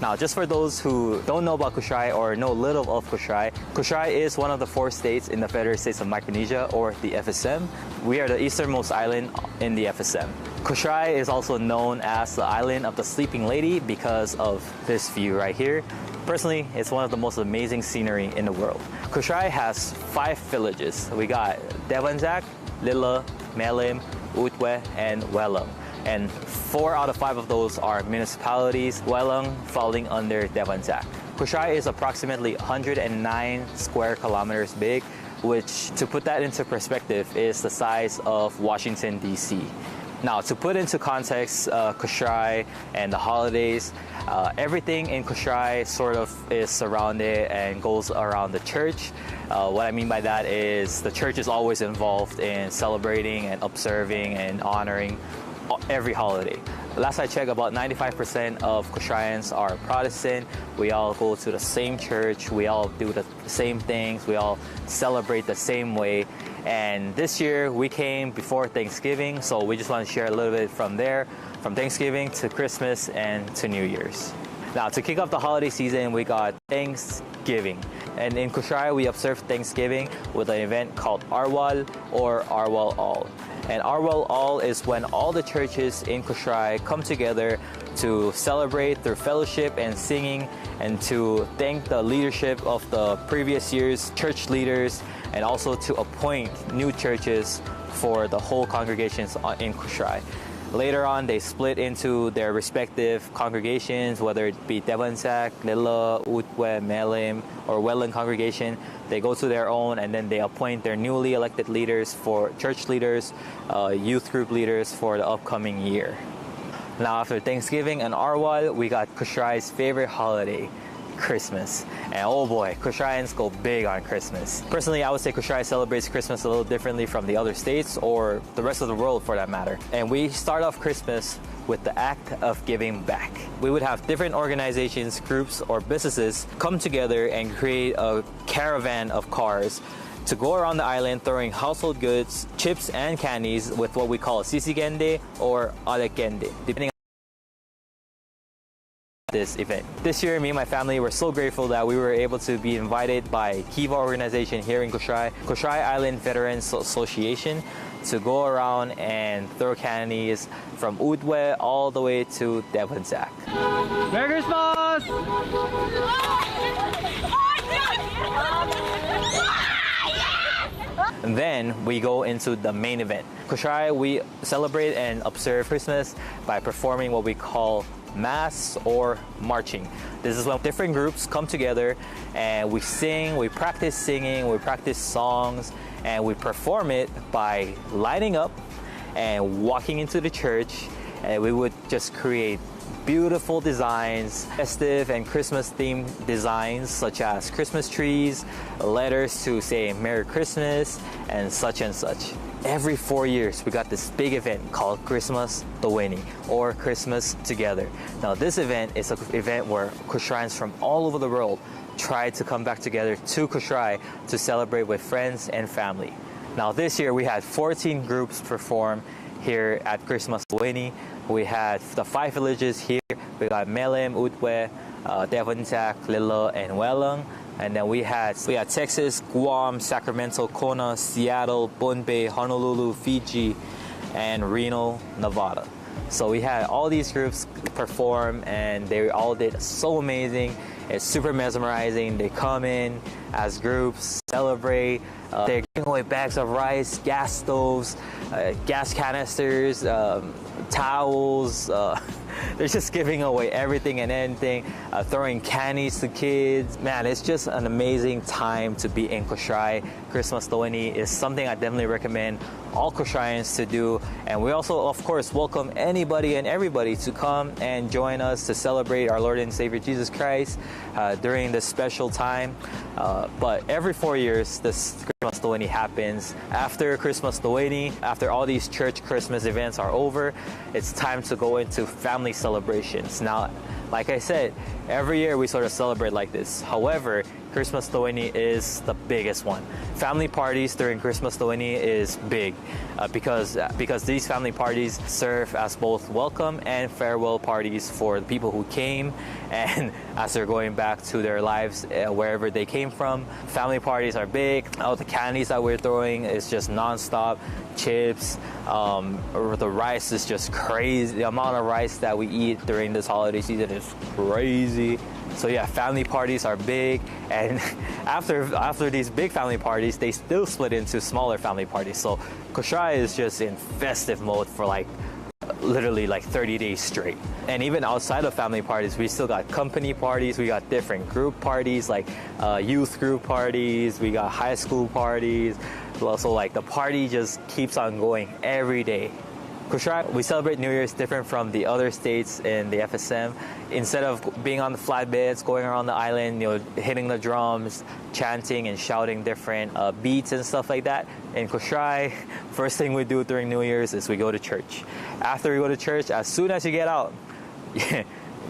Now, just for those who don't know about Kosrae or know little of Kosrae, Kosrae is one of the 4 states in the Federated States of Micronesia, or the FSM. We are the easternmost island in the FSM. Kosrae is also known as the island of the sleeping lady because of this view right here. Personally, it's one of the most amazing scenery in the world. Kosrae has 5 villages. We got Devanzak, Lila, Melim, Utwe, and Welung. And 4 out of 5 of those are municipalities, Welung falling under Devanzak. Kosrae is approximately 109 square kilometers big, which, to put that into perspective, is the size of Washington, D.C. Now, to put into context Kosrae and the holidays, everything in Kosrae sort of is surrounded and goes around the church. What I mean by that is the church is always involved in celebrating and observing and honoring every holiday. Last I checked, about 95% of Kosraeans are Protestant. We all go to the same church. We all do the same things. We all celebrate the same way. And this year we came before Thanksgiving, so we just want to share a little bit from there, from Thanksgiving to Christmas and to New Year's. Now, to kick off the holiday season, we got Thanksgiving. And in Kosrae, we observe Thanksgiving with an event called Arwal or Arwal All. And Arwal All is when all the churches in Kosrae come together to celebrate through fellowship and singing and to thank the leadership of the previous year's church leaders and also to appoint new churches for the whole congregations in Kosrae. Later on, they split into their respective congregations, whether it be Devanzak, Lila, Utwe, Melim, or Welland congregation. They go to their own and then they appoint their newly elected leaders for church leaders, youth group leaders for the upcoming year. Now, after Thanksgiving and Arwal, we got Kosrae's favorite holiday, Christmas. And oh boy, Kosraeans go big on Christmas. Personally, I would say Kosrae celebrates Christmas a little differently from the other states or the rest of the world for that matter. And we start off Christmas with the act of giving back. We would have different organizations, groups, or businesses come together and create a caravan of cars to go around the island throwing household goods, chips, and candies with what we call sisigende or alekende, depending this event. This year, me and my family were so grateful that we were able to be invited by Kiva organization here in Kosrae, Kosrae Island Veterans Association, to go around and throw candies from Udwe all the way to Devanzak. Merry Christmas! And then we go into the main event. Kosrae, we celebrate and observe Christmas by performing what we call mass or marching. This is when different groups come together and we sing, we practice singing, we practice songs, and we perform it by lining up and walking into the church, and we would just create beautiful designs, festive and Christmas themed designs such as Christmas trees, letters to say Merry Christmas, and such and such. Every 4 years, we got this big event called Christmas Tawini, or Christmas Together. Now, this event is an event where Kosraeans from all over the world try to come back together to Kosrae to celebrate with friends and family. Now, this year, we had 14 groups perform here at Christmas Tawini. We had the 5 villages here. We got Melim, Utwe, Devanzak, Lila, and Welung. And then we had Texas, KUAM, Sacramento, Kona, Seattle, Bombay, Honolulu, Fiji, and Reno, Nevada. So we had all these groups perform and they all did so amazing. It's super mesmerizing. They come in as groups, celebrate. They're giving away bags of rice, gas stoves, gas canisters, towels, they're just giving away everything and anything, throwing candies to kids. Man, it's just an amazing time to be in Kosrae. Christmas Tawini is something I definitely recommend all Kosraeans to do, and we also of course welcome anybody and everybody to come and join us to celebrate our Lord and Savior Jesus Christ during this special time. But every 4 years this Christmas Tawini happens. After Christmas Tawini, after all these church Christmas events are over, it's time to go into family celebrations. Now, like I said, every year we sort of celebrate like this. However, Christmas Tawini is the biggest one. Family parties during Christmas Tawini is big because these family parties serve as both welcome and farewell parties for the people who came, and as they're going back to their lives wherever they came from. Family parties are big. All the candies that we're throwing is just non-stop. Chips, the rice is just crazy. The amount of rice that we eat during this holiday season is crazy. So yeah, family parties are big, and after these big family parties, they still split into smaller family parties. So Kosrae is just in festive mode for literally 30 days straight. And even outside of family parties, we still got company parties, we got different group parties, like youth group parties, we got high school parties. So the party just keeps on going every day. Kosrae, we celebrate New Year's different from the other states in the FSM. Instead of being on the flatbeds, going around the island, hitting the drums, chanting and shouting different beats and stuff like that, in Kosrae, first thing we do during New Year's is we go to church. After we go to church, as soon as you get out,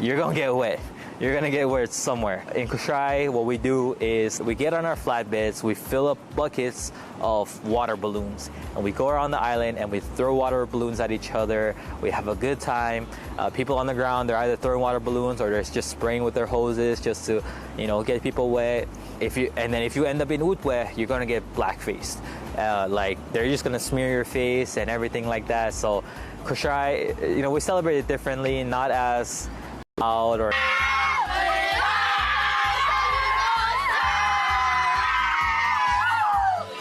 you're gonna get wet. You're gonna get wet somewhere. In Kosrae, what we do is we get on our flatbeds, we fill up buckets of water balloons, and we go around the island and we throw water balloons at each other. We have a good time. People on the ground, they're either throwing water balloons or they're just spraying with their hoses just to, get people wet. If you end up in Utwe, you're gonna get black-faced. They're just gonna smear your face and everything like that. So Kosrae, we celebrate it differently, not as loud or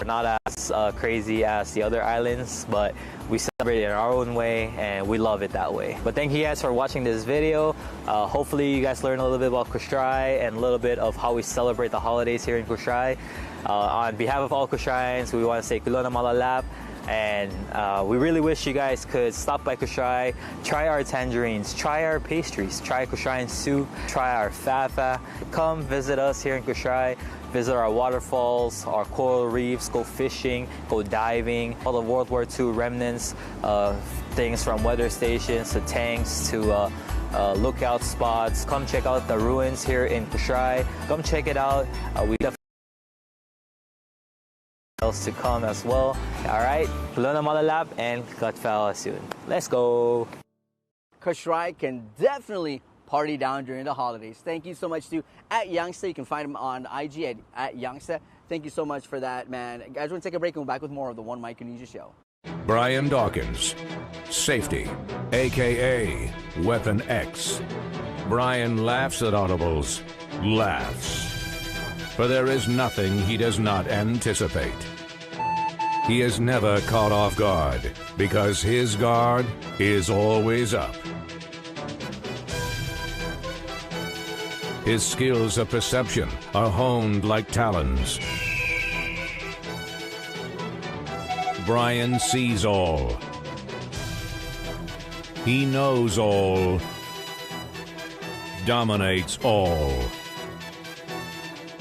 not as crazy as the other islands, but we celebrate it in our own way and we love it that way. But thank you guys for watching this video. Hopefully you guys learned a little bit about Kosrae and a little bit of how we celebrate the holidays here in Kosrae. On behalf of all Kosraeans, we want to say Kulona Malalap, and we really wish you guys could stop by Kosrae, try our tangerines, try our pastries, try Kosraean soup, try our fafa. Come visit us here in Kosrae. Visit our waterfalls, our coral reefs, go fishing, go diving, all the World War II remnants, things from weather stations to tanks to lookout spots. Come check out the ruins here in Kosrae. Come check it out. We definitely else to come as well. All right, Kulona Malalap and Katfao soon. Let's go. Kosrae can definitely party down during the holidays. Thank you so much to @Youngsta. You can find him on IG at Youngsta. Thank you so much for that, man. Guys, we're going to take a break and we're back with more of the One Micronesia Show. Brian Dawkins, Safety, a.k.a. Weapon X. Brian laughs at audibles, laughs. For there is nothing he does not anticipate. He is never caught off guard because his guard is always up. His skills of perception are honed like talons. Brian sees all. He knows all. Dominates all.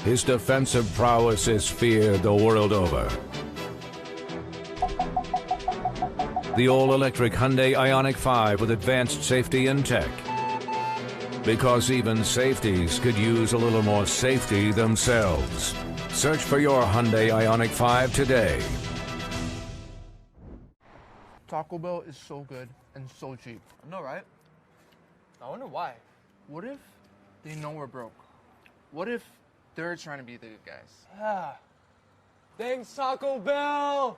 His defensive prowess is feared the world over. The all-electric Hyundai Ioniq 5 with advanced safety and tech. Because even safeties could use a little more safety themselves. Search for your Hyundai Ioniq 5 today. Taco Bell is so good and so cheap. I know, right? I wonder why. What if they know we're broke? What if they're trying to be the good guys? Yeah. Thanks, Taco Bell!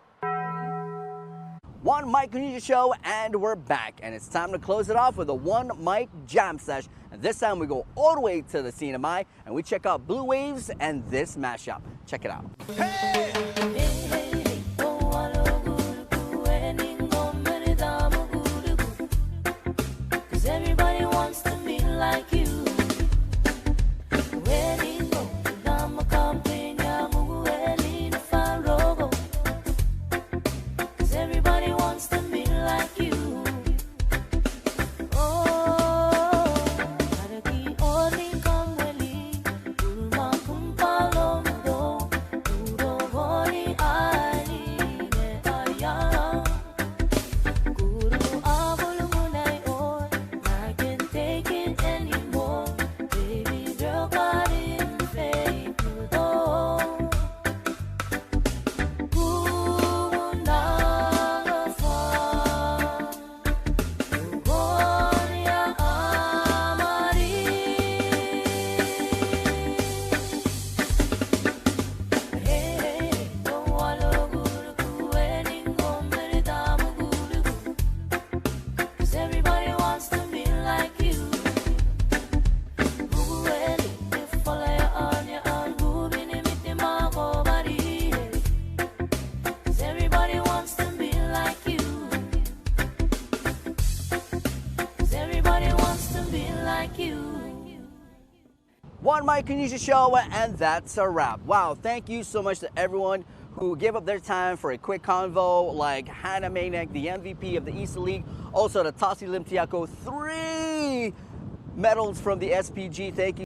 One Micronesia Show, and we're back. And it's time to close it off with a One Mic Jam Sesh. And this time we go all the way to the CNMI and we check out Blue Waves and this mashup. Check it out. Everybody like you. One Micronesia show, and that's a wrap. Wow, thank you so much to everyone who gave up their time for a quick convo, like Hannah Maynek, the MVP of the East League, also to Tasi Lim Tiaco, 3 medals from the SPG. Thank you